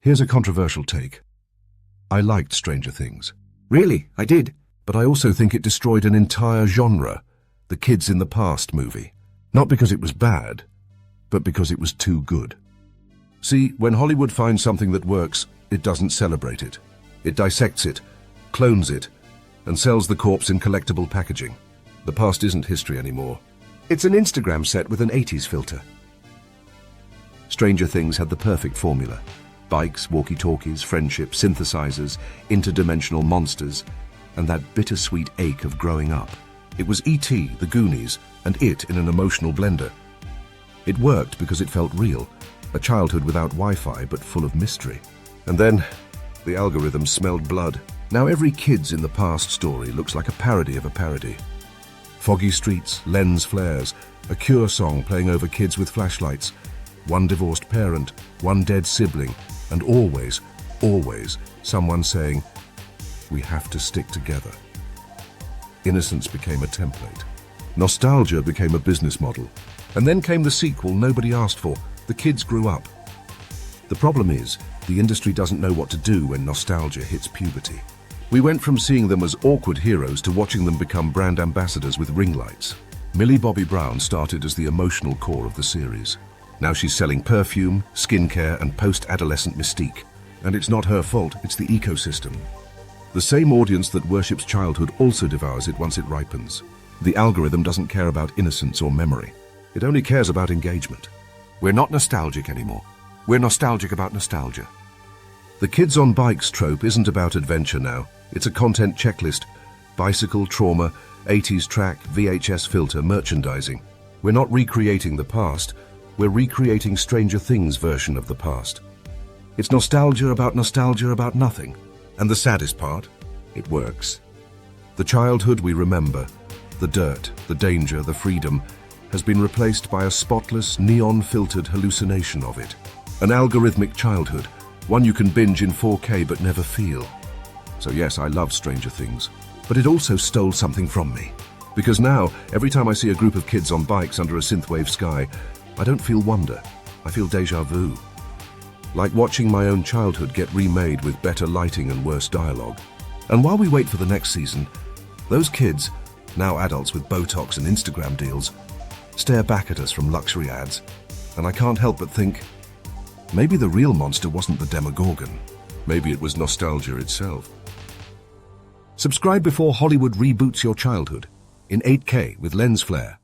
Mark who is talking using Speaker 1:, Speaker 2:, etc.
Speaker 1: Here's a controversial take. I liked Stranger Things,
Speaker 2: Really? I did.
Speaker 1: but I also think it destroyed an entire genre, the Kids in the Past movie. Not because it was bad, but because it was too good. See, when Hollywood finds something that works, it doesn't celebrate it. It dissects it, clones it, and sells the corpse in collectible packaging. The past isn't history anymore.
Speaker 2: It's an Instagram set with an 80s filter.
Speaker 1: Stranger Things had the perfect formula. Bikes, walkie-talkies, friendship, synthesizers, interdimensional monsters, and that bittersweet ache of growing up. It was E.T., the Goonies, and it in an emotional blender. It worked because it felt real, a childhood without Wi-Fi but full of mystery. And then, the algorithm smelled blood. Now every Kids in the Past story looks like a parody of a parody. Foggy streets, lens flares, a Cure song playing over kids with flashlights, one divorced parent, one dead sibling, and always, always, someone saying, "We have to stick together." Innocence became a template. Nostalgia became a business model. And then came the sequel nobody asked for. The kids grew up. The problem is, the industry doesn't know what to do when nostalgia hits puberty. We went from seeing them as awkward heroes to watching them become brand ambassadors with ring lights. Millie Bobby Brown started as the emotional core of the series. Now she's selling perfume, skincare, and post-adolescent mystique. And it's not her fault, it's the ecosystem. The same audience that worships childhood also devours it once it ripens. The algorithm doesn't care about innocence or memory. It only cares about engagement. We're not nostalgic anymore. We're nostalgic about nostalgia. The kids on bikes trope isn't about adventure now. It's a content checklist. Bicycle, trauma, 80s track, VHS filter, merchandising. We're not recreating the past. We're recreating Stranger Things version of the past. It's nostalgia about nothing. And the saddest part, it works. The childhood we remember, the dirt, the danger, the freedom, has been replaced by a spotless, neon-filtered hallucination of it. An algorithmic childhood, one you can binge in 4K but never feel. So yes, I love Stranger Things, but it also stole something from me. Because now, every time I see a group of kids on bikes under a synthwave sky, I don't feel wonder, I feel déjà vu. Like watching my own childhood get remade with better lighting and worse dialogue. And while we wait for the next season, those kids, now adults with Botox and Instagram deals, stare back at us from luxury ads, and I can't help but think, maybe the real monster wasn't the Demogorgon. Maybe it was nostalgia itself. Subscribe before Hollywood reboots your childhood in 8K with lens flare.